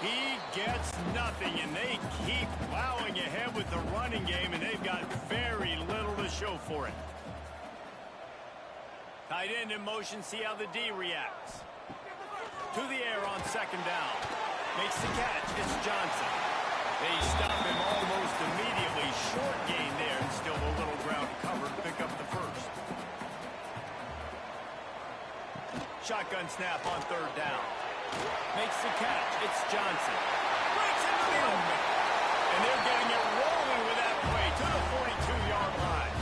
He gets nothing, and they keep plowing ahead with the running game, and they've got very little to show for it. Tight end in motion, see how the D reacts. To the air on second down. Makes the catch, it's Johnson. They stop him almost immediately. Short gain there, and still a little ground covered to pick up the first. Shotgun snap on third down. Makes the catch. It's Johnson. Breaks into the open. And they're getting it rolling with that play to the 42-yard line.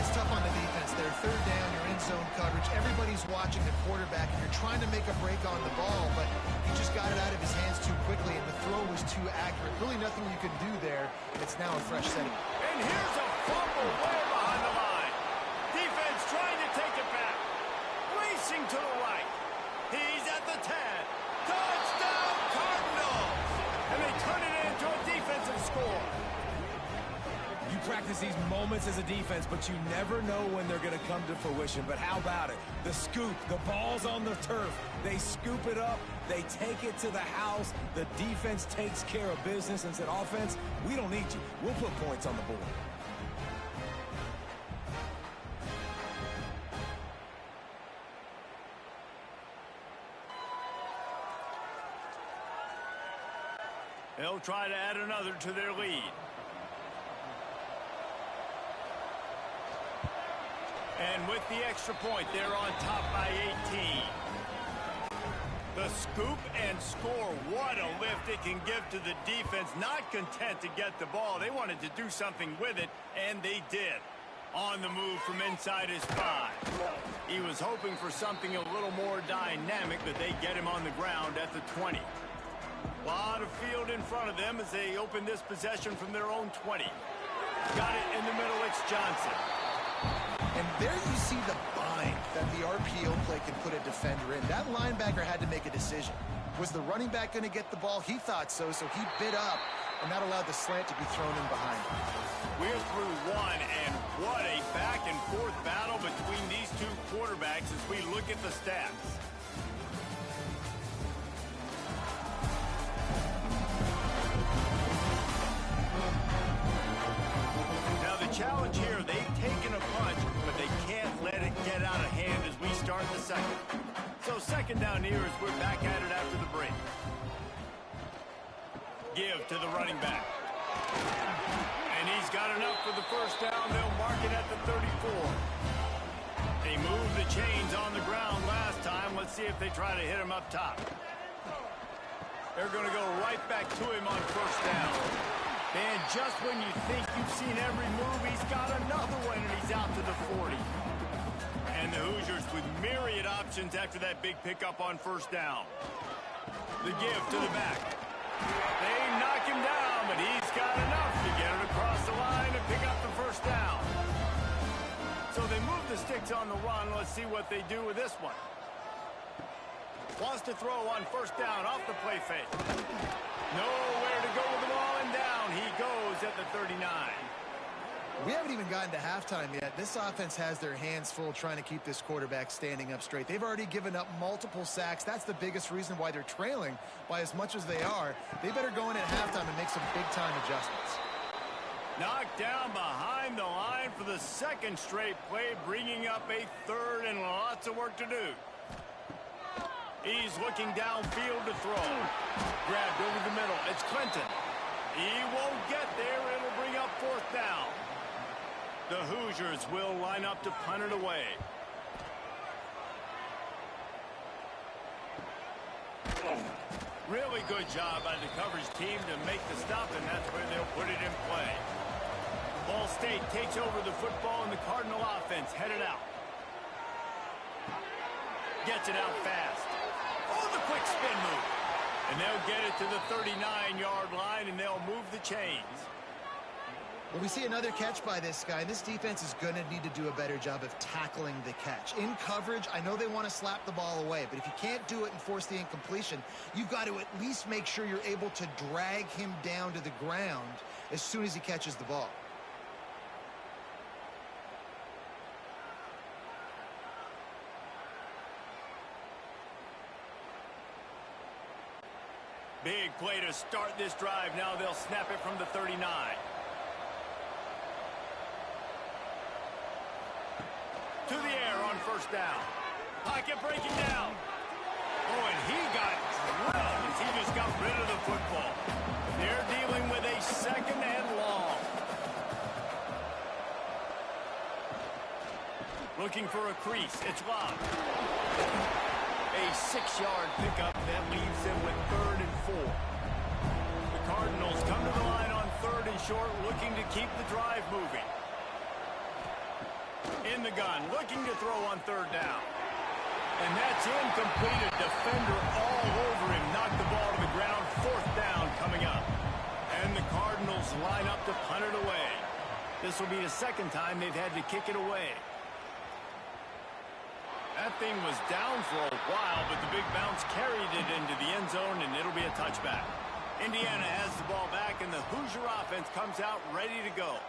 It's tough on the defense there. Third down, you're in zone coverage. Everybody's watching the quarterback, and you're trying to make a break on the ball, but he just got it out of his hands too quickly, and the throw was too accurate. Really nothing you can do there, and it's now a fresh setting. And here's a fumble way behind the line. Defense trying to take it back. Racing to the right. He's at the 10. Touchdown, Cardinals! And they turn it into a defensive score. You practice these moments as a defense, but you never know when they're going to come to fruition. But how about it? The scoop, the ball's on the turf. They scoop it up. They take it to the house. The defense takes care of business and said, offense, we don't need you. We'll put points on the board. They'll try to add another to their lead. And with the extra point, they're on top by 18. The scoop and score. What a lift it can give to the defense. Not content to get the ball. They wanted to do something with it, and they did. On the move from inside his 5. He was hoping for something a little more dynamic, but they get him on the ground at the 20. A lot of field in front of them as they open this possession from their own 20. Got it in the middle, it's Johnson. And there you see the bind that the RPO play can put a defender in. That linebacker had to make a decision. Was the running back going to get the ball? He thought so, so he bit up, and that allowed the slant to be thrown in behind him. We're through one, and what a back-and-forth battle between these two quarterbacks as we look at the stats. Challenge here, they've taken a punch, but they can't let it get out of hand as we start the second. So second down here as we're back at it after the break. Give to the running back. And he's got enough for the first down. They'll mark it at the 34. They moved the chains on the ground last time. Let's see if they try to hit him up top. They're going to go right back to him on first down. And just when you think you've seen every move, he's got another one, and he's out to the 40. And the Hoosiers with myriad options after that big pickup on first down. The give to the back. They knock him down, but he's got enough to get it across the line and pick up the first down. So they move the sticks on the run. Let's see what they do with this one. Wants to throw on first down off the play fake. Nowhere to go with the ball, and down he goes at the 39. We haven't even gotten to halftime yet. This offense has their hands full trying to keep this quarterback standing up straight. They've already given up multiple sacks. That's the biggest reason why they're trailing by as much as they are. They better go in at halftime and make some big-time adjustments. Knocked down behind the line for the second straight play, bringing up a third and lots of work to do. He's looking downfield to throw. Grabbed over the middle. It's Clinton. He won't get there. It'll bring up fourth down. The Hoosiers will line up to punt it away. Really good job by the coverage team to make the stop, and that's where they'll put it in play. Ball State takes over the football, and the Cardinal offense headed out. Gets it out fast. Oh, the quick spin move. And they'll get it to the 39-yard line, and they'll move the chains. Well, we see another catch by this guy. This defense is going to need to do a better job of tackling the catch. In coverage, I know they want to slap the ball away, but if you can't do it and force the incompletion, you've got to at least make sure you're able to drag him down to the ground as soon as he catches the ball. Big play to start this drive. Now they'll snap it from the 39. To the air on first down. Pocket breaking down. Oh, and he got drilled as he just got rid of the football. They're dealing with a second and long. Looking for a crease. It's Love. A 6-yard pickup that leaves them with 3rd and 4. The Cardinals come to the line on 3rd and short, looking to keep the drive moving. In the gun, looking to throw on 3rd down. And that's incomplete. A defender all over him. Knocked the ball to the ground. 4th down coming up. And the Cardinals line up to punt it away. This will be the second time they've had to kick it away. That thing was down for a while, but the big bounce carried it into the end zone, and it'll be a touchback. Indiana has the ball back, and the Hoosier offense comes out ready to go.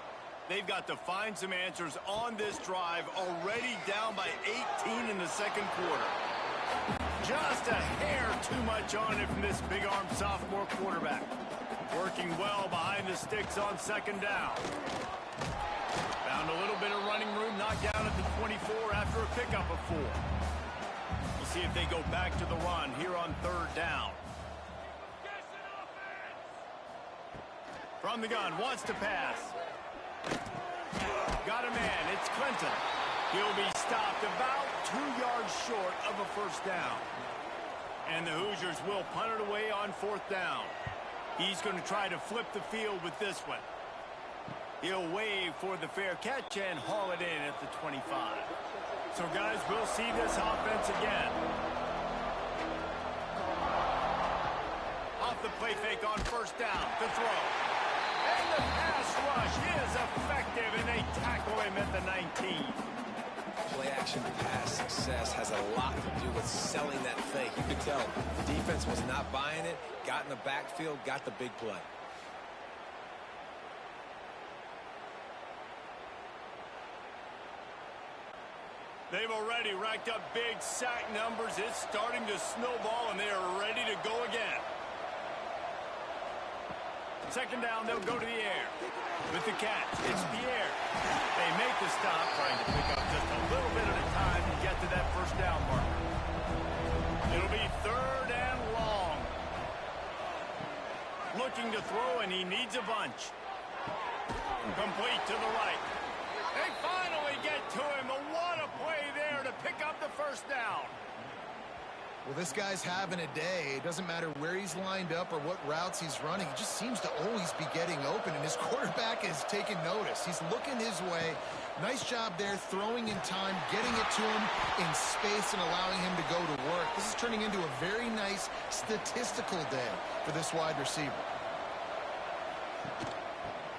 They've got to find some answers on this drive, already down by 18 in the second quarter. Just a hair too much on it from this big-arm sophomore quarterback. Working well behind the sticks on 2nd down. Found a little bit of running room, knocked down at the 24 after a pickup of 4. We'll see if they go back to the run here on 3rd down. From the gun, wants to pass. Got a man, it's Clinton. He'll be stopped about 2 yards short of a 1st down. And the Hoosiers will punt it away on 4th down. He's going to try to flip the field with this one. He'll wave for the fair catch and haul it in at the 25. So, guys, we'll see this offense again. Off the play fake on 1st down. The throw. And the pass rush is effective, and they tackle him at the 19. Play-action pass success has a lot to do with selling that fake. You could tell the defense was not buying it, got in the backfield, got the big play. They've already racked up big sack numbers. It's starting to snowball, and they are ready to go again. 2nd down, they'll go to the air. With the catch, it's Pierre. They make the stop, trying to pick up just a little bit at a time to get to that 1st down marker. It'll be 3rd and long. Looking to throw, and he needs a bunch. Complete to the right. They finally get to him. What a play there to pick up the 1st down. Well, this guy's having a day. It doesn't matter where he's lined up or what routes he's running. He just seems to always be getting open, and his quarterback is taking notice. He's looking his way. Nice job there, throwing in time, getting it to him in space and allowing him to go to work. This is turning into a very nice statistical day for this wide receiver.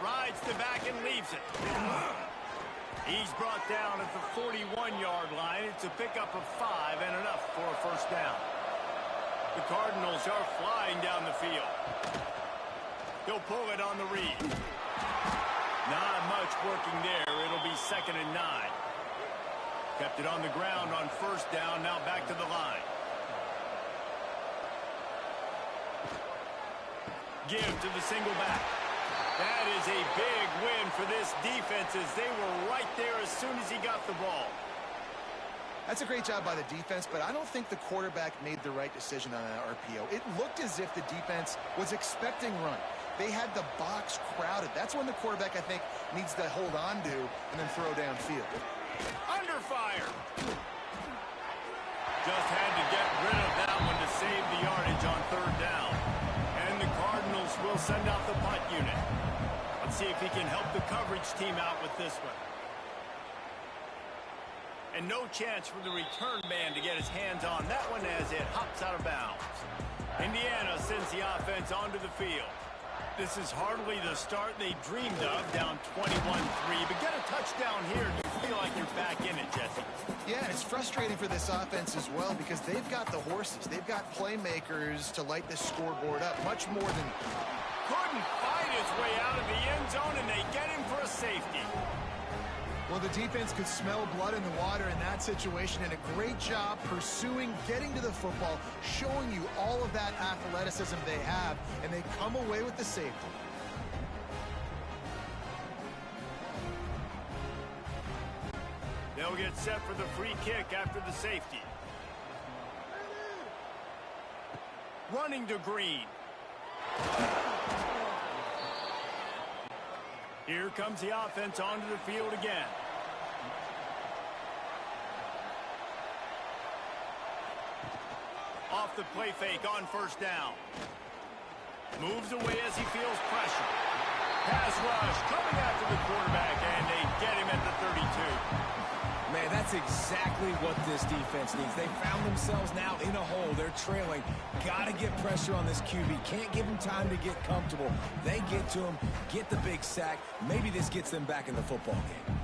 Rides the back and leaves it. He's brought down at the 41-yard line. It's a pickup of 5 and enough for a 1st down. The Cardinals are flying down the field. He'll pull it on the read. Not much working there. It'll be 2nd and 9. Kept it on the ground on 1st down. Now back to the line. Give to the single back. That is a big win for this defense as they were right there as soon as he got the ball. That's a great job by the defense, but I don't think the quarterback made the right decision on that RPO. It looked as if the defense was expecting run. They had the box crowded. That's when the quarterback, I think, needs to hold on to and then throw downfield. Under fire. Just had to get rid of that one to save the yardage on 3rd down. And the Cardinals will send out the punt unit. Let's see if he can help the coverage team out with this one. And no chance for the return man to get his hands on that one as it hops out of bounds. Indiana sends the offense onto the field. This is hardly the start they dreamed of, down 21-3. But get a touchdown here, and you feel like you're back in it, Jesse. Yeah, it's frustrating for this offense as well because they've got the horses. They've got playmakers to light this scoreboard up much more than... Couldn't fight his way out of the end zone, and they get him for a safety. Well, the defense could smell blood in the water in that situation, and a great job pursuing, getting to the football, showing you all of that athleticism they have, and they come away with the safety. They'll get set for the free kick after the safety. Running to Green. Here comes the offense onto the field again. Off the play fake on first down. Moves away as he feels pressure. Pass rush coming after the quarterback, and they get him at the 32. Man, that's exactly what this defense needs. They found themselves now in a hole. They're trailing. Got to get pressure on this QB. Can't give him time to get comfortable. They get to him, get the big sack. Maybe this gets them back in the football game.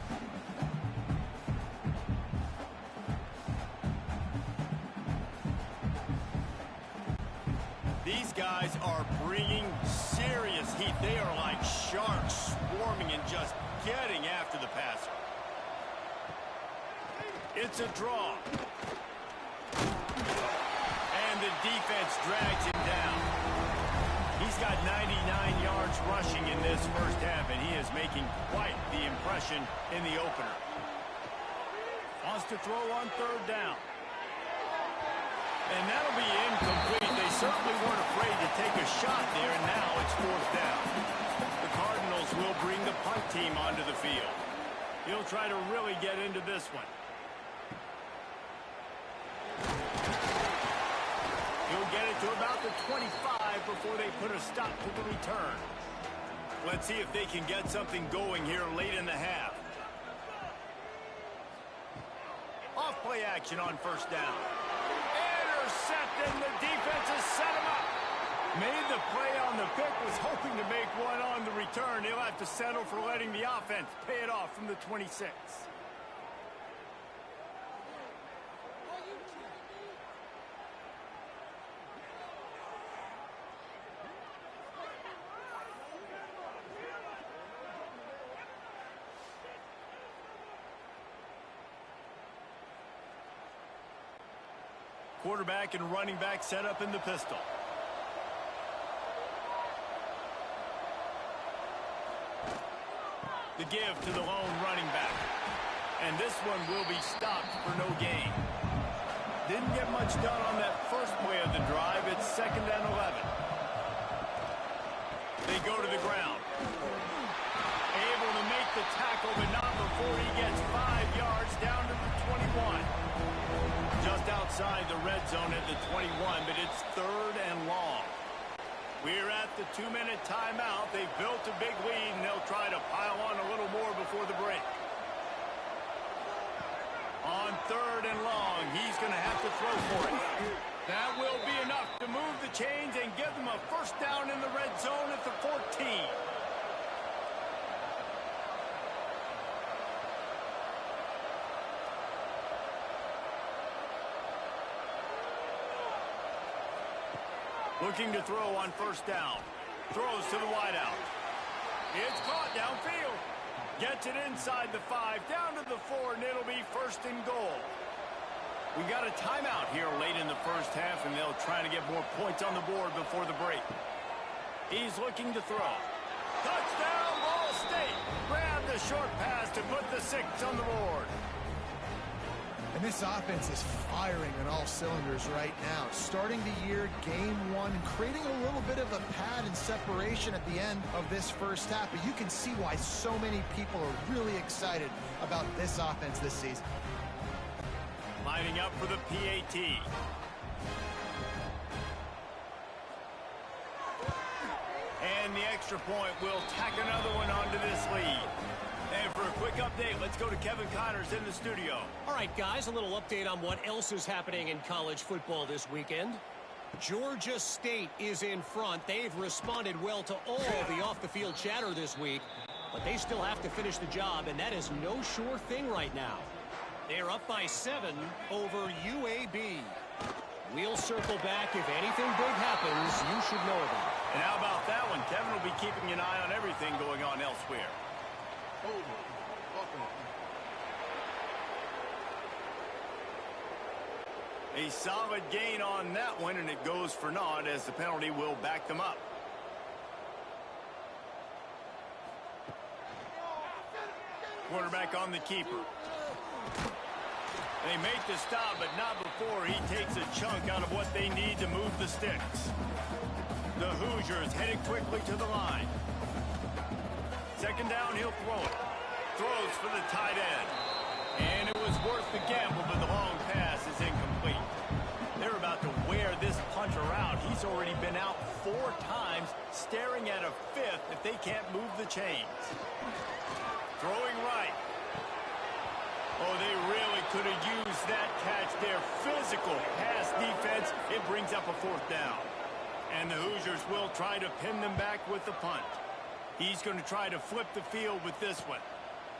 These guys are bringing serious heat. They are like sharks swarming and just getting after the passer. It's a draw. And the defense drags him down. He's got 99 yards rushing in this first half, and he is making quite the impression in the opener. Wants to throw on third down. And that'll be incomplete. They certainly weren't afraid to take a shot there, and now it's fourth down. The Cardinals will bring the punt team onto the field. He'll try to really get into this one. He'll get it to about the 25 before they put a stop to the return. Let's see if they can get something going here late in the half. Off play action on first down. Intercepted, and the defense has set him up. Made the play on the pick, was hoping to make one on the return. He'll have to settle for letting the offense pay it off from the 26. Quarterback and running back set up in the pistol. The give to the lone running back. And this one will be stopped for no gain. Didn't get much done on that first play of the drive. It's 2nd and 11. They go to the ground. Able to make the tackle, but not before he gets 5 yards down to the 21. Just outside the red zone at the 21, but it's 3rd and long. We're at the 2-minute timeout. They've built a big lead, and they'll try to pile on a little more before the break. On 3rd and long, he's going to have to throw for it. That will be enough to move the chains and give them a first down in the red zone at the 14. Looking to throw on first down. Throws to the wideout. It's caught downfield. Gets it inside the 5, down to the 4, and it'll be 1st and goal. We got a timeout here late in the first half, and they'll try to get more points on the board before the break. He's looking to throw. Touchdown, Ball State. Grab the short pass to put the 6 on the board. And this offense is firing on all cylinders right now. Starting the year, game 1, creating a little bit of a pad and separation at the end of this first half. But you can see why so many people are really excited about this offense this season. Lining up for the PAT. And the extra point will tack another one onto this lead. And for a quick update, let's go to Kevin Connors in the studio. All right, guys, a little update on what else is happening in college football this weekend. Georgia State is in front. They've responded well to all the off-the-field chatter this week, but they still have to finish the job, and that is no sure thing right now. They're up by 7 over UAB. We'll circle back. If anything big happens, you should know about it. And how about that one? Kevin will be keeping an eye on everything going on elsewhere. A solid gain on that one, and it goes for naught as the penalty will back them up. Quarterback on the keeper. They make the stop, but not before he takes a chunk out of what they need to move the sticks. The Hoosiers headed quickly to the line. Second down, he'll throw it. Throws for the tight end. And it was worth the gamble, but the long pass is incomplete. They're about to wear this punter out. He's already been out 4 times, staring at a 5th if they can't move the chains. Throwing right. Oh, they really could have used that catch there. Physical pass defense. It brings up a 4th down. And the Hoosiers will try to pin them back with the punt. He's going to try to flip the field with this one.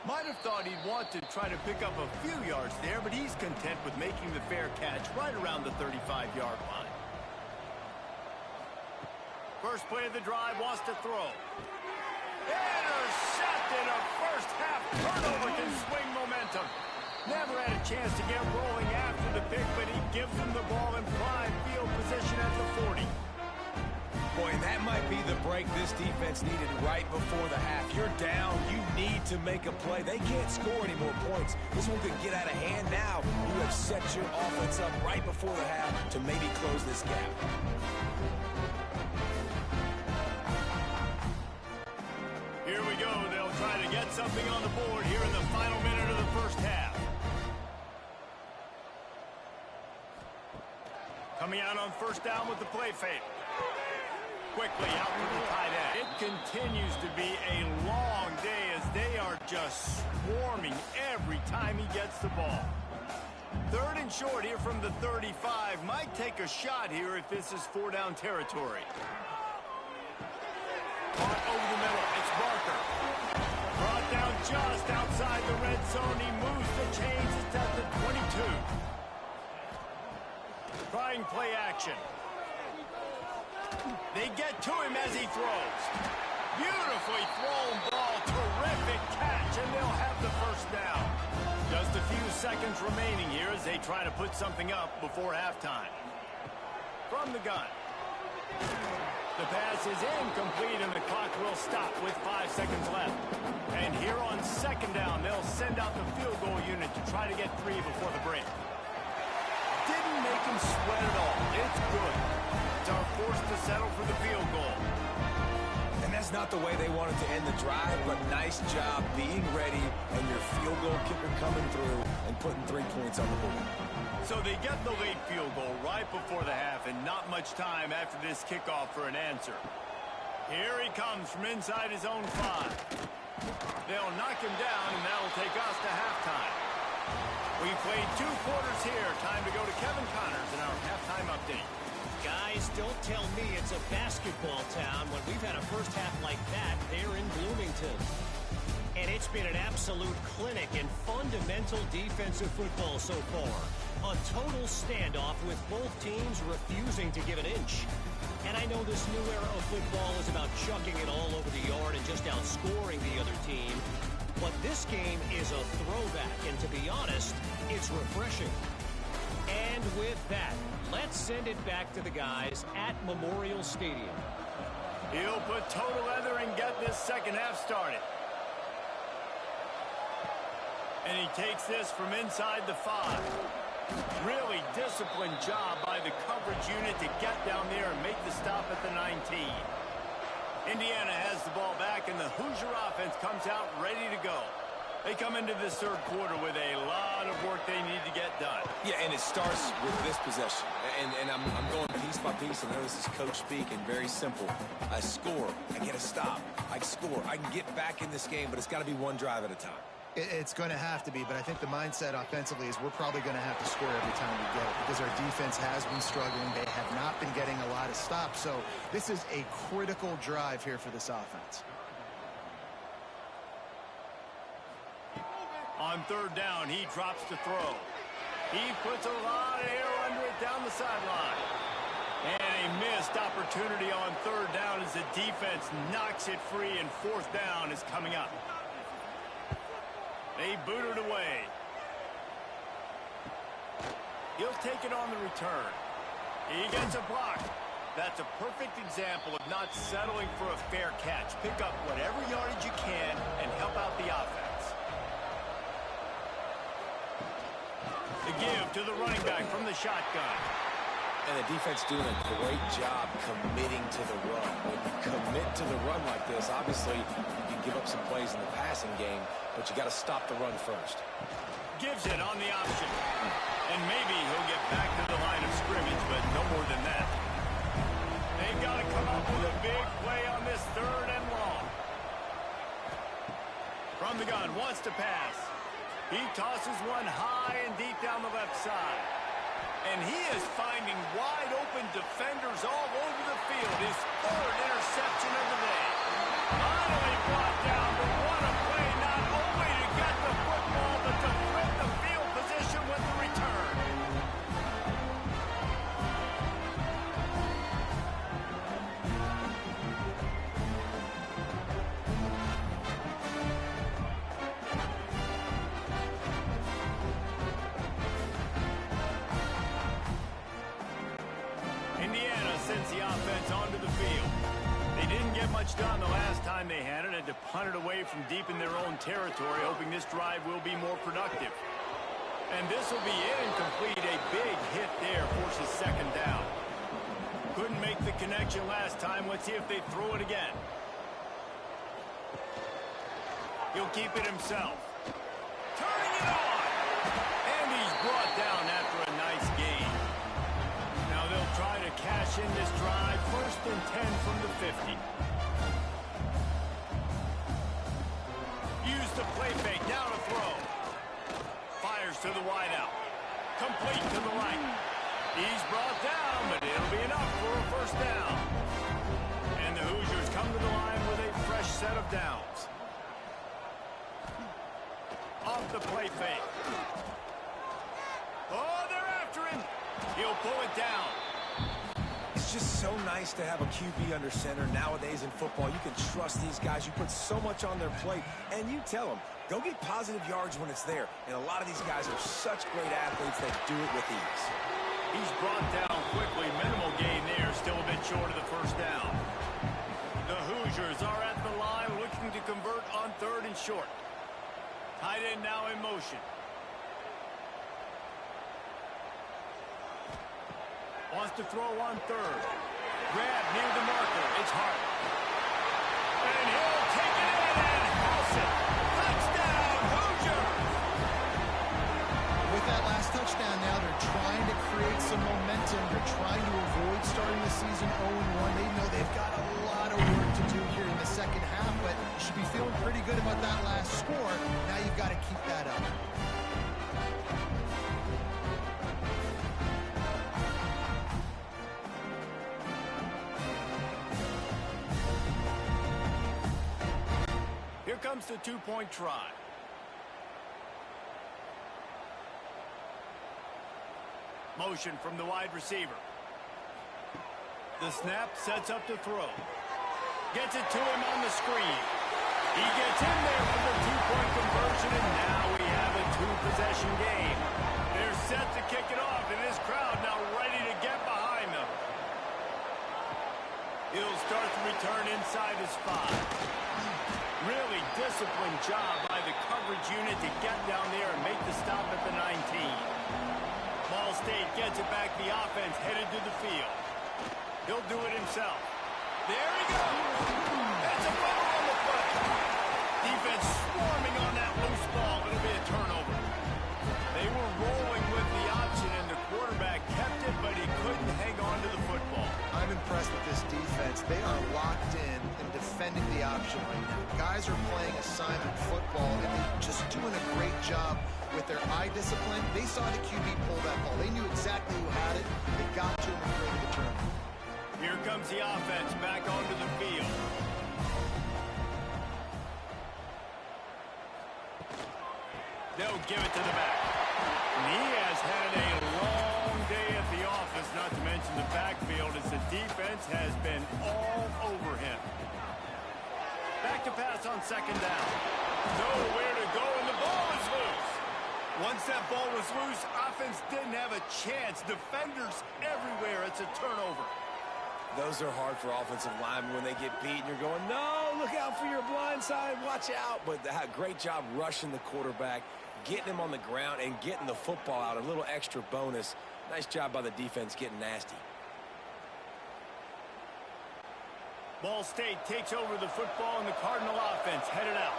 Might have thought he'd want to try to pick up a few yards there, but he's content with making the fair catch right around the 35-yard line. First play of the drive, wants to throw. Intercepted. A first-half turnover can swing momentum. Never had a chance to get rolling after the pick, but he gives them the ball in prime field position at the 40. Boy, that might be the break this defense needed right before the half. You're down. You need to make a play. They can't score any more points. This one could get out of hand now. You have set your offense up right before the half to maybe close this gap. Here we go. They'll try to get something on the board here in the final minute of the first half. Coming out on first down with the play fake. Quickly out to the tight end. It continues to be a long day as they are just swarming every time he gets the ball. 3rd and short here from the 35. Might take a shot here if this is 4-down territory. Caught over the middle. It's Barker. Brought down just outside the red zone. He moves the chains. It's at the 22. Trying play action. They get to him as he throws. Beautifully thrown ball. Terrific catch, and they'll have the first down. Just a few seconds remaining here as they try to put something up before halftime. From the gun. The pass is incomplete, and the clock will stop with 5 seconds left. And here on second down, they'll send out the field goal unit to try to get 3 before the break. Didn't make him sweat at all. It's good. Are forced to settle for the field goal. And that's not the way they wanted to end the drive, but nice job being ready and your field goal kicker coming through and putting 3 points on the board. So they get the late field goal right before the half and not much time after this kickoff for an answer. Here he comes from inside his own 5. They'll knock him down, and that'll take us to halftime. We played 2 quarters here. Time to go to Kevin Connors in our halftime update. Guys, don't tell me it's a basketball town when we've had a first half like that there in Bloomington. And it's been an absolute clinic in fundamental defensive football so far. A total standoff with both teams refusing to give an inch. And I know this new era of football is about chucking it all over the yard and just outscoring the other team. But this game is a throwback, and to be honest, it's refreshing. And with that, let's send it back to the guys at Memorial Stadium. He'll put total leather and get this second half started. And he takes this from inside the 5. Really disciplined job by the coverage unit to get down there and make the stop at the 19. Indiana has the ball back, and the Hoosier offense comes out ready to go. They come into this third quarter with a lot of work they need to get done. Yeah, and it starts with this possession. And I'm going piece by piece. I know this is coach speak and very simple. I score. I get a stop. I score. I can get back in this game, but it's got to be one drive at a time. It's going to have to be, but I think the mindset offensively is we're probably going to have to score every time we get it because our defense has been struggling. They have not been getting a lot of stops, so this is a critical drive here for this offense. On third down, he drops to throw. He puts a lot of air under it down the sideline. And a missed opportunity on third down as the defense knocks it free, and fourth down is coming up. They boot it away. He'll take it on the return. He gets a block. That's a perfect example of not settling for a fair catch. Pick up whatever yardage you can and help out the offense. The give to the running back from the shotgun. And the defense doing a great job committing to the run. When you commit to the run like this, obviously you can give up some plays in the passing game, but you got to stop the run first. Gives it on the option. And maybe he'll get back to the line of scrimmage, but no more than that. They've got to come up with a big play on this 3rd and long. From the gun, wants to pass. He tosses one high and deep down the left side. And he is finding wide open defenders all over the field. His 3rd interception of the day. Finally brought down, but what a play, not only to get the football, but to flip the field position with the return. Sends the offense onto the field. They didn't get much done the last time they had to punt it away from deep in their own territory, hoping this drive will be more productive. And this will be incomplete. A big hit there forces 2nd down. Couldn't make the connection last time. Let's see if they throw it again. He'll keep it himself. Turning it on! And he's brought down after a nice gain. They'll try to cash in this drive. 1st and 10 from the 50. Use the play fake. Now to throw. Fires to the wideout. Complete to the right. He's brought down, but it'll be enough for a 1st down. And the Hoosiers come to the line with a fresh set of downs. Off the play fake. Oh, they're after him. He'll pull it down. It's just so nice to have a QB under center. Nowadays in football, you can trust these guys. You put so much on their plate, and you tell them, go get positive yards when it's there. And a lot of these guys are such great athletes that do it with ease. He's brought down quickly. Minimal gain there. Still a bit short of the 1st down. The Hoosiers are at the line looking to convert on 3rd and short. Tight end now in motion. Wants to throw on 3rd. Grab near the marker. It's Hart. And he'll take it in and house it. Touchdown, Hoosiers! With that last touchdown now, they're trying to create some momentum. They're trying to avoid starting the season 0-1. They know they've got a lot of work to do here in the 2nd half, but you should be feeling pretty good about that last score. Now you've got to keep that up. Here comes the 2-point try. Motion from the wide receiver. The snap sets up to throw. Gets it to him on the screen. He gets in there for the 2-point conversion, and now we have a 2-possession game. They're set to kick it off, and this crowd now ready to get behind them. He'll start the return inside his 5. Really disciplined job by the coverage unit to get down there and make the stop at the 19. Ball State gets it back. The offense headed to the field. He'll do it himself. There he goes. That's a ball on the foot. Defense swarming on that loose ball. It'll be a turnover. They were rolling with the option, and the quarterback kept it, but he couldn't hang on to the football. I'm impressed with this defense. They are locked in and defending the option right now. Guys are playing assignment football, and they're just doing a great job with their eye discipline. They saw the QB pull that ball. They knew exactly who had it. They got to him and created the turnover. Here comes the offense back onto the field. They'll give it to the back. And he has had a long day at the office, not to mention the backfield, as the defense has been all over him. Back to pass on 2nd down. Nowhere to go, and the ball is loose. Once that ball was loose, offense didn't have a chance. Defenders everywhere. It's a turnover. Those are hard for offensive linemen when they get beat and you're going, no, look out for your blind side, watch out. But great job rushing the quarterback, getting him on the ground, and getting the football out. A little extra bonus. Nice job by the defense getting nasty. Ball State takes over the football, and the Cardinal offense headed out.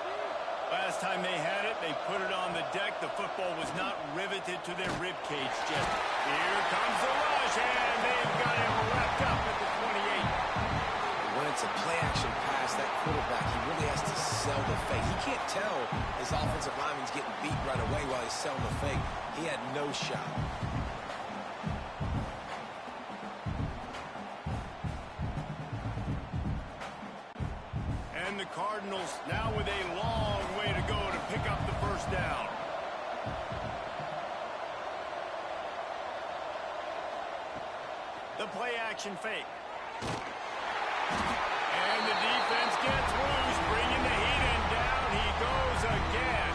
Last time they had it, they put it on the deck. The football was not riveted to their rib cage just. Here comes the rush, and they've got him wrapped up at the 28. When it's a play-action pass, that quarterback, he really has to sell the fake. He can't tell his offensive lineman's getting beat right away while he's selling the fake. He had no shot. And the Cardinals now with a long way to go to pick up the first down. The play-action fake. And the defense gets loose, bringing the heat, and down he goes again.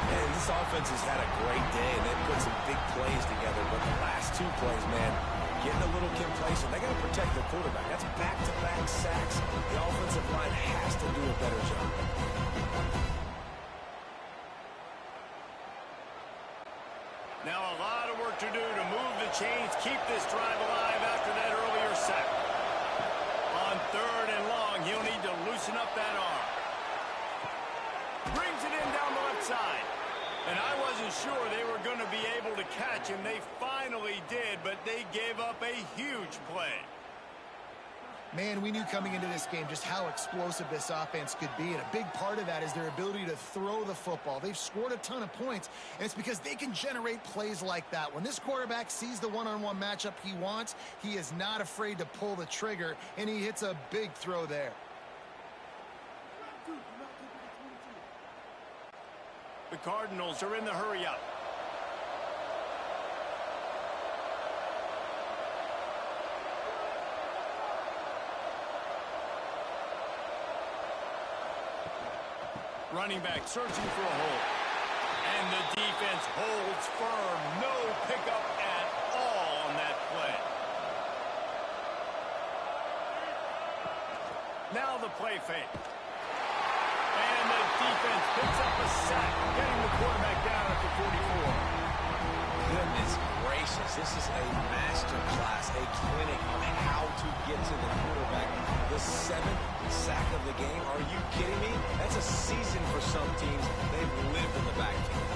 Man, this offense has had a great day, and they've put some big plays together. But the last two plays, man, getting a little complacent. They got to protect the quarterback. That's back-to-back sacks. The offensive line has to do a better job. Now a lot of work to do to move the chains, keep this drive alive after that earlier sack. On 3rd and long, he'll need to loosen up that arm. Brings it in down the left side. And I wasn't sure they were going to be able to catch him. They finally did, but they gave up a huge play. Man, we knew coming into this game just how explosive this offense could be, and a big part of that is their ability to throw the football. They've scored a ton of points, and it's because they can generate plays like that. When this quarterback sees the one-on-one matchup he wants, he is not afraid to pull the trigger, and he hits a big throw there. The Cardinals are in the hurry-up. Running back searching for a hole. And the defense holds firm. No pickup at all on that play. Now the play fake. And the defense picks up a sack, getting the quarterback down at the 44. Goodness gracious, this is a master class, a clinic on how to get to the quarterback. The 7th sack of the game, are you kidding me? That's a season for some teams. They've lived in the backfield.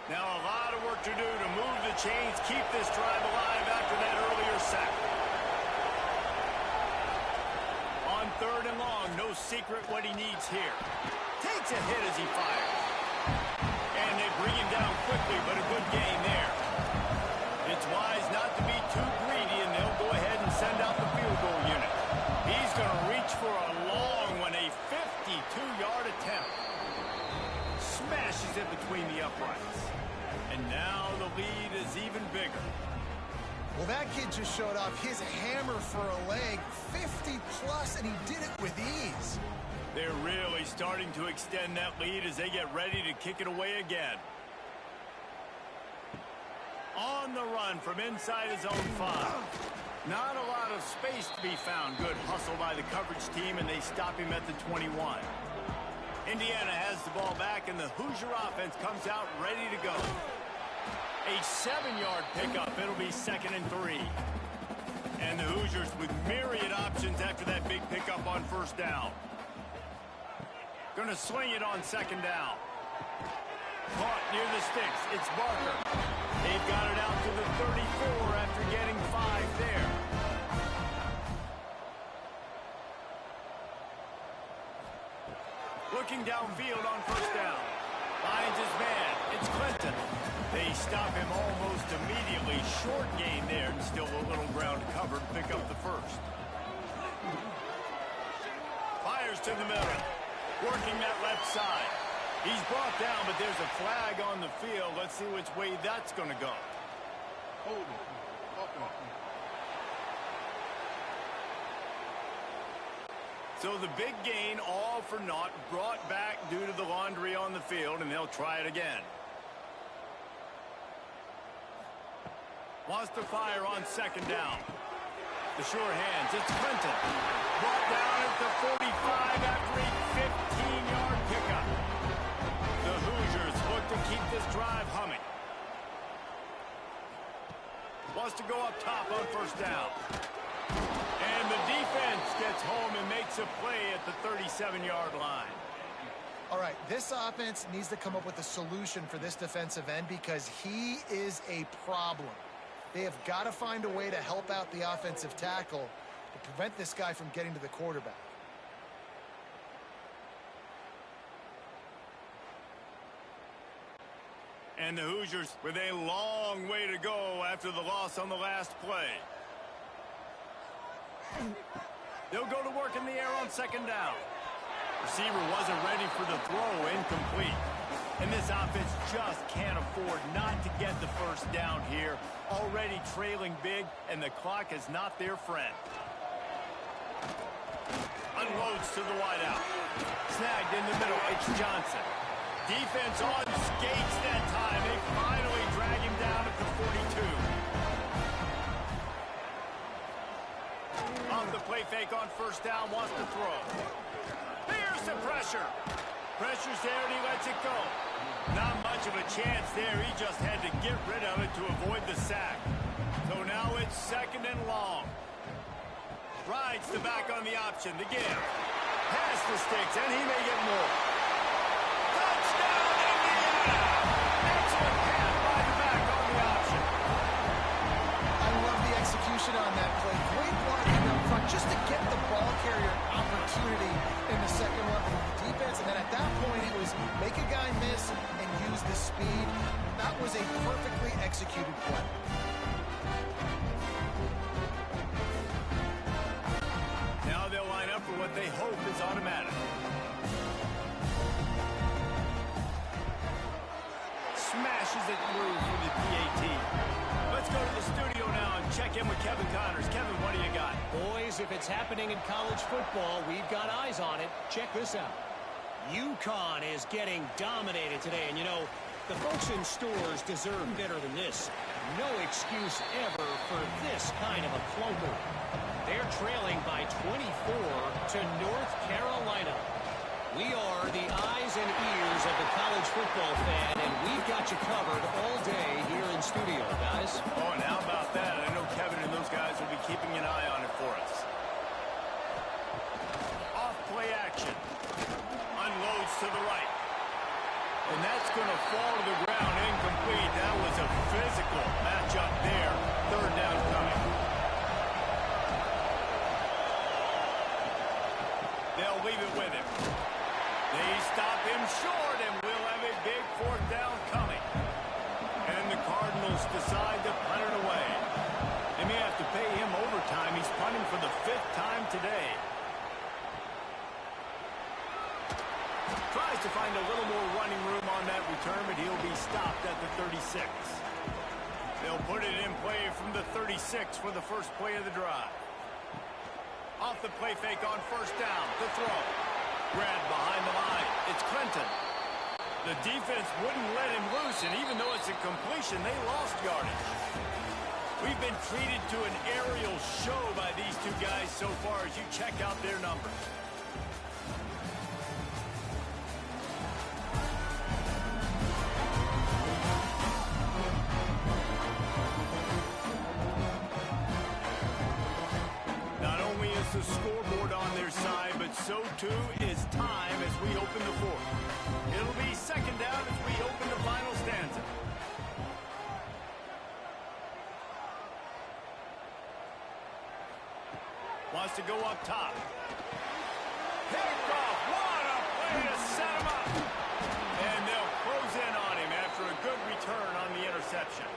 Now a lot of work to do to move the chains, keep this drive alive after that earlier sack. On 3rd and long, no secret what he needs here. Takes a hit as he fires. And they bring him down quickly, but a good gain there. It's wise not to be too greedy, and they'll go ahead and send out the field goal unit. He's going to reach for a long one, a 52-yard attempt. Smashes it between the uprights. And now the lead is even bigger. Well, that kid just showed off his hammer for a leg, 50-plus, and he did it with ease. They're really starting to extend that lead as they get ready to kick it away again. On the run from inside his own 5. Not a lot of space to be found. Good hustle by the coverage team, and they stop him at the 21. Indiana has the ball back, and the Hoosier offense comes out ready to go. A 7-yard pickup. It'll be 2nd and 3. And the Hoosiers with myriad options after that big pickup on 1st down. Going to sling it on 2nd down. Caught near the sticks. It's Barker. They've got it out to the 34 after getting 5 there. Looking downfield on 1st down. Finds his man. It's Clinton. They stop him almost immediately. Short gain there, and still a little ground covered. Pick up the 1st. Fires to the middle. Working that left side. He's brought down, but there's a flag on the field. Let's see which way that's going to go. So the big gain, all for naught, brought back due to the laundry on the field, and they'll try it again. Wants to fire on second down. The sure hands, it's Clinton. Brought down at the 45 after a 15-yard pickup. The Hoosiers look to keep this drive humming. Wants to go up top on first down. And the defense gets home and makes a play at the 37-yard line. All right, this offense needs to come up with a solution for this defensive end because he is a problem. They have got to find a way to help out the offensive tackle to prevent this guy from getting to the quarterback. And the Hoosiers with a long way to go after the loss on the last play. They'll go to work in the air on second down. Receiver wasn't ready for the throw, incomplete. And this offense just can't afford not to get the first down here. Already trailing big, and the clock is not their friend. Unloads to the wideout. Snagged in the middle, it's Johnson. Defense on skates that time. They finally drag him down at the 42. Off the play fake on first down, wants to throw. Here's the pressure. Pressure's there and he lets it go. Not much of a chance there. He just had to get rid of it to avoid the sack. So now it's second and long. Rides the back on the option. The give. Pass the sticks and he may get more. Touchdown Indiana! Excellent pass by the back on the option. I love the execution on that play. Great blocking up front just to get the ball carrier opportunity in the second one from the defense. And then at that point, it was make a guy miss and use the speed. That was a perfectly executed play. Now they'll line up for what they hope is automatic. Smashes it through for the PAT. Let's go to the studio now and check in with Kevin Connors. Kevin, what do you got? Boys, if it's happening in college football, we've got eyes on it. Check this out. UConn is getting dominated today, and you know, the folks in stores deserve better than this. No excuse ever for this kind of a clunker. They're trailing by 24 to North Carolina. We are the eyes and ears of the college football fan, and we've got you covered all day here in studio, guys. Oh, and how about that? I know Kevin and those guys will be keeping an eye on it for us. Off play action. Unloads to the right. And that's going to fall to the ground incomplete. That was a physical matchup there. Third down coming. They'll leave it with him. They stop him short, and we'll have a big fourth down coming. And the Cardinals decide to punt it away. They may have to pay him overtime. He's punting for the 5th time today. Tries to find a little more running room on that return, but he'll be stopped at the 36. They'll put it in play from the 36 for the first play of the drive. Off the play fake on first down. The throw. Grabbed behind the line. It's Clinton. The defense wouldn't let him loose, and even though it's a completion, they lost yardage. We've been treated to an aerial show by these two guys so far as you check out their numbers. The scoreboard on their side, but so too is time as we open the fourth. It'll be second down as we open the final stanza. Wants to go up top. Picked off. What a play to set him up. And they'll close in on him after a good return on the interception.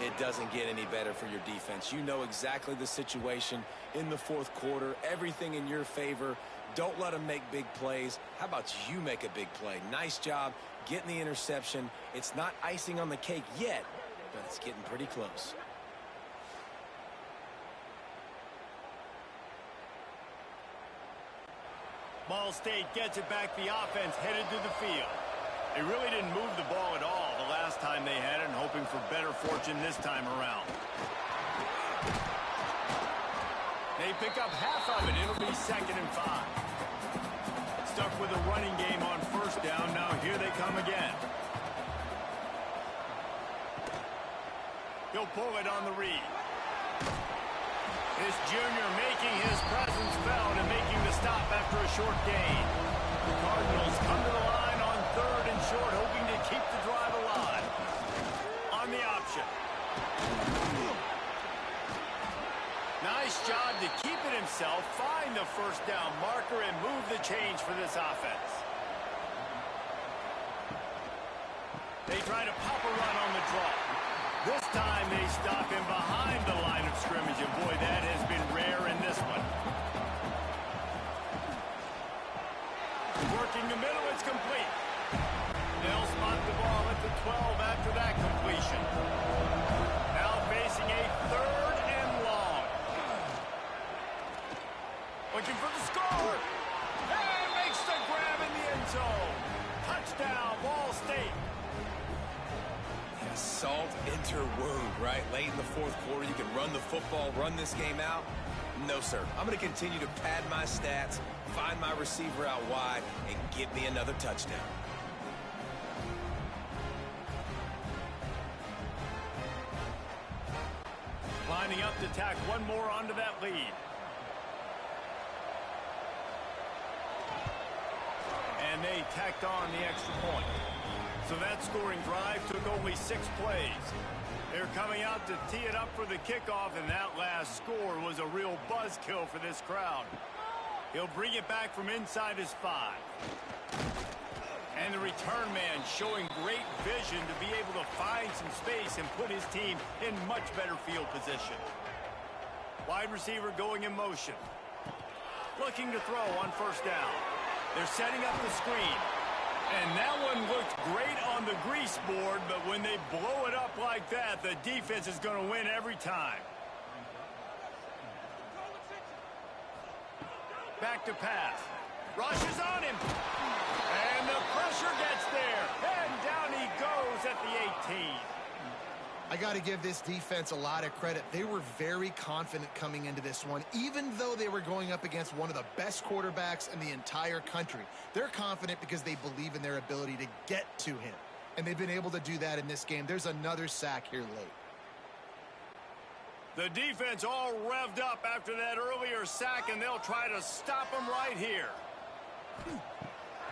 It doesn't get any better for your defense. You know exactly the situation in the fourth quarter. Everything in your favor. Don't let them make big plays. How about you make a big play? Nice job getting the interception. It's not icing on the cake yet, but it's getting pretty close. Ball State gets it back. The offense headed to the field. They really didn't move the ball at all the last time they had it, and hoping for better fortune this time around. They pick up half of it. It'll be 2nd and 5. Stuck with a running game on first down. Now here they come again. He'll pull it on the read. This junior making his presence felt and making the stop after a short gain. The Cardinals come to the line on 3rd and short, hoping to keep the drive alive. On the option. Nice job to keep it himself, find the first down marker, and move the chains for this offense. They try to pop a run on the draw. This time they stop him behind the line of scrimmage, and boy, that has been rare in this one. Working the middle, it's complete. They'll spot the ball at the 12 after that completion. Now facing a 3rd and long. Looking for the score. And makes the grab in the end zone. Touchdown, Ball State. Salt enter wound, right? Late in the 4th quarter, you can run the football, run this game out. No, sir. I'm going to continue to pad my stats, find my receiver out wide, and get me another touchdown. Lining up to tack one more onto that lead. And they tacked on the extra point. So that scoring drive took only 6 plays. They're coming out to tee it up for the kickoff, and that last score was a real buzzkill for this crowd. He'll bring it back from inside his 5. And the return man showing great vision to be able to find some space and put his team in much better field position. Wide receiver going in motion. Looking to throw on first down. They're setting up the screen. And that one looked great on the grease board, but when they blow it up like that, the defense is going to win every time. Back to pass. Rushes on him. And the pressure gets there. And down he goes at the 18. I got to give this defense a lot of credit. They were very confident coming into this one, even though they were going up against one of the best quarterbacks in the entire country. They're confident because they believe in their ability to get to him, and they've been able to do that in this game. There's another sack here late. The defense all revved up after that earlier sack, and they'll try to stop him right here.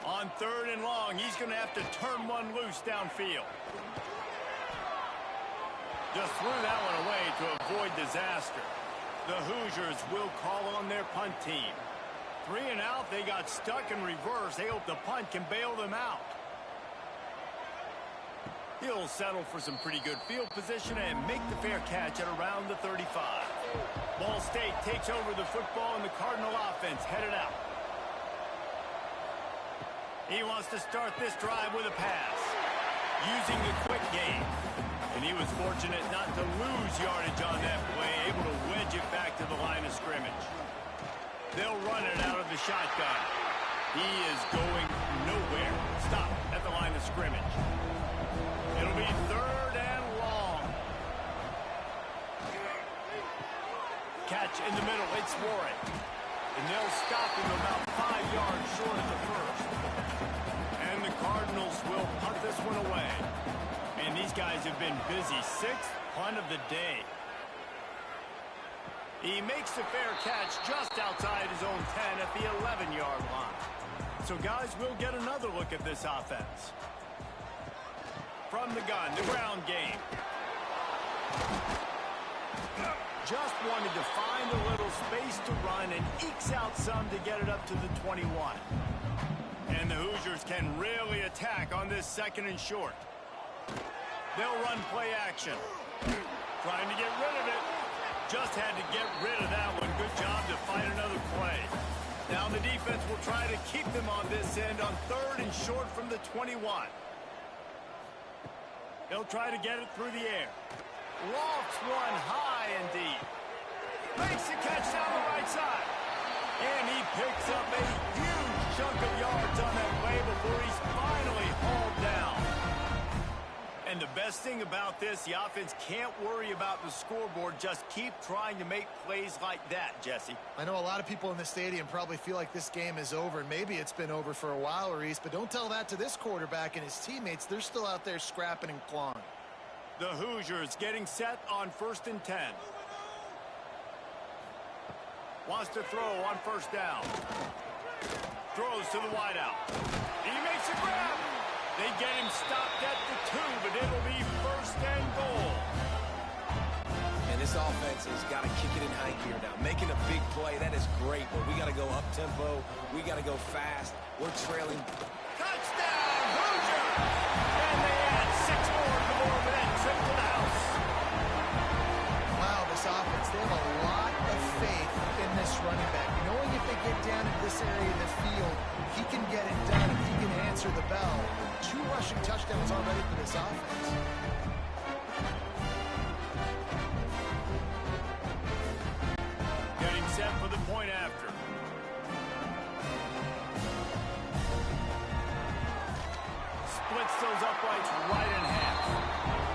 On 3rd and long, he's going to have to turn one loose downfield. Just threw that one away to avoid disaster. The Hoosiers will call on their punt team. 3 and out, they got stuck in reverse. They hope the punt can bail them out. He'll settle for some pretty good field position and make the fair catch at around the 35. Ball State takes over the football, and the Cardinal offense headed out. He wants to start this drive with a pass, using the quick game. And he was fortunate not to lose yardage on that play, able to wedge it back to the line of scrimmage. They'll run it out of the shotgun. He is going nowhere. Stop at the line of scrimmage. It'll be 3rd and long. Catch in the middle. It's Warren. And they'll stop him about 5 yards short of the first. And the Cardinals will punt this one away. And these guys have been busy. 6th punt of the day. He makes the fair catch just outside his own 10 at the 11-yard line. So, guys, we'll get another look at this offense. From the gun, the ground game. Just wanted to find a little space to run and ekes out some to get it up to the 21. And the Hoosiers can really attack on this 2nd and short. They'll run play action. Trying to get rid of it. Just had to get rid of that one. Good job to fight another play. Now the defense will try to keep them on this end on 3rd and short from the 21. They'll try to get it through the air. Lofts one high and deep. Makes the catch down the right side. And he picks up a huge chunk of yards on that play before he's finally hauled down. And the best thing about this, the offense can't worry about the scoreboard. Just keep trying to make plays like that, Jesse. I know a lot of people in the stadium probably feel like this game is over. Maybe it's been over for a while, Reese, but don't tell that to this quarterback and his teammates. They're still out there scrapping and clawing. The Hoosiers getting set on 1st and 10. Wants to throw on 1st down. Throws to the wideout. He makes a grab. They get him stopped at the 2, but it'll be 1st and goal. And this offense has got to kick it in high gear now. Making a big play, that is great, but we got to go up-tempo. We got to go fast. We're trailing. Touchdown, Hoosier! And they add 6 more to the board with that trip to the house. Wow, this offense, they have a lot of faith in this running back. Knowing if they get down in this area of the field, he can get it done. He can answer the bell. 2 rushing touchdowns already for this offense. Getting set for the point after. Splits those uprights right in half.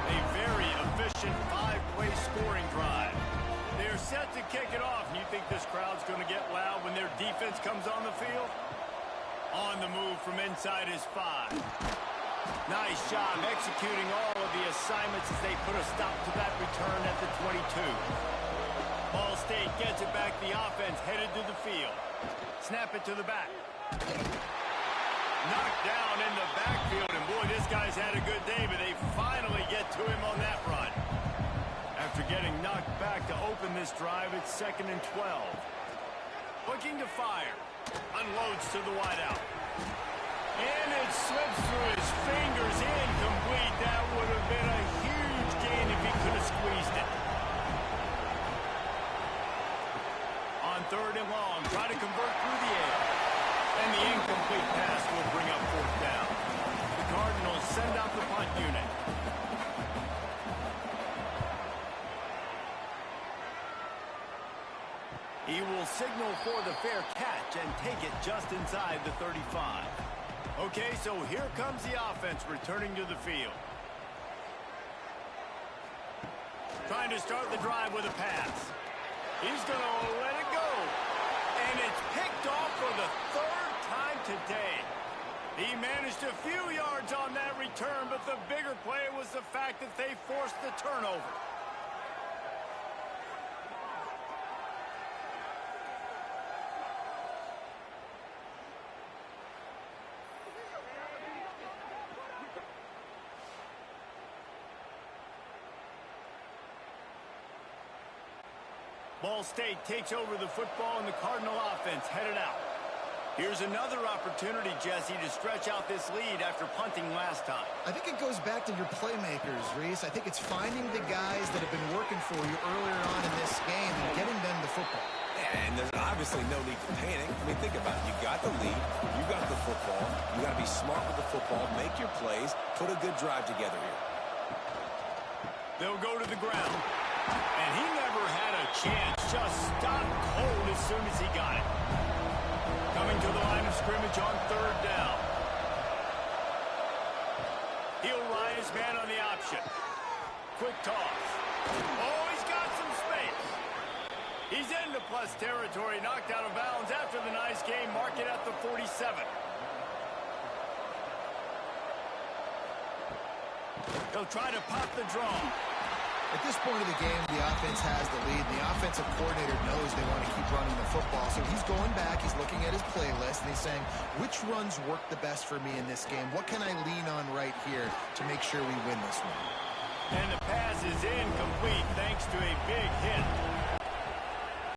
A very efficient 5-play scoring drive. They're set to kick it off. You think this crowd's going to get loud when their defense comes on the field? On the move from inside his 5. Nice job executing all of the assignments as they put a stop to that return at the 22. Ball State gets it back. The offense headed to the field. Snap it to the back. Knocked down in the backfield, and boy, this guy's had a good day, but they finally get to him on that run. After getting knocked back to open this drive, it's 2nd and 12. Looking to fire. Unloads to the wideout. And it slips through his fingers. Incomplete. That would have been a huge gain if he could have squeezed it. On 3rd and long, try to convert through the air. And the incomplete pass will bring up 4th down. The Cardinals send out the punt unit. He will signal for the fair catch and take it just inside the 35. Okay, so here comes the offense returning to the field. Trying to start the drive with a pass. He's going to let it go. And it's picked off for the 3rd time today. He managed a few yards on that return, but the bigger play was the fact that they forced the turnover. Ball State takes over the football, and the Cardinal offense headed out. Here's another opportunity, Jesse, to stretch out this lead after punting last time. I think it goes back to your playmakers, Reese. I think it's finding the guys that have been working for you earlier on in this game and getting them the football. Yeah, and there's obviously no need to panic. I mean, think about it. You got the lead. You got the football. You got to be smart with the football. Make your plays. Put a good drive together here. They'll go to the ground. And he never had a chance. Just stopped cold as soon as he got it. Coming to the line of scrimmage on 3rd down. He'll ride his man on the option. Quick toss. Oh, he's got some space. He's into plus territory. Knocked out of bounds after the nice game. Mark it at the 47. He'll try to pop the draw. At this point of the game, the offense has the lead. The offensive coordinator knows they want to keep running the football. So he's going back, he's looking at his playlist, and he's saying, which runs work the best for me in this game? What can I lean on right here to make sure we win this one? And the pass is incomplete thanks to a big hit.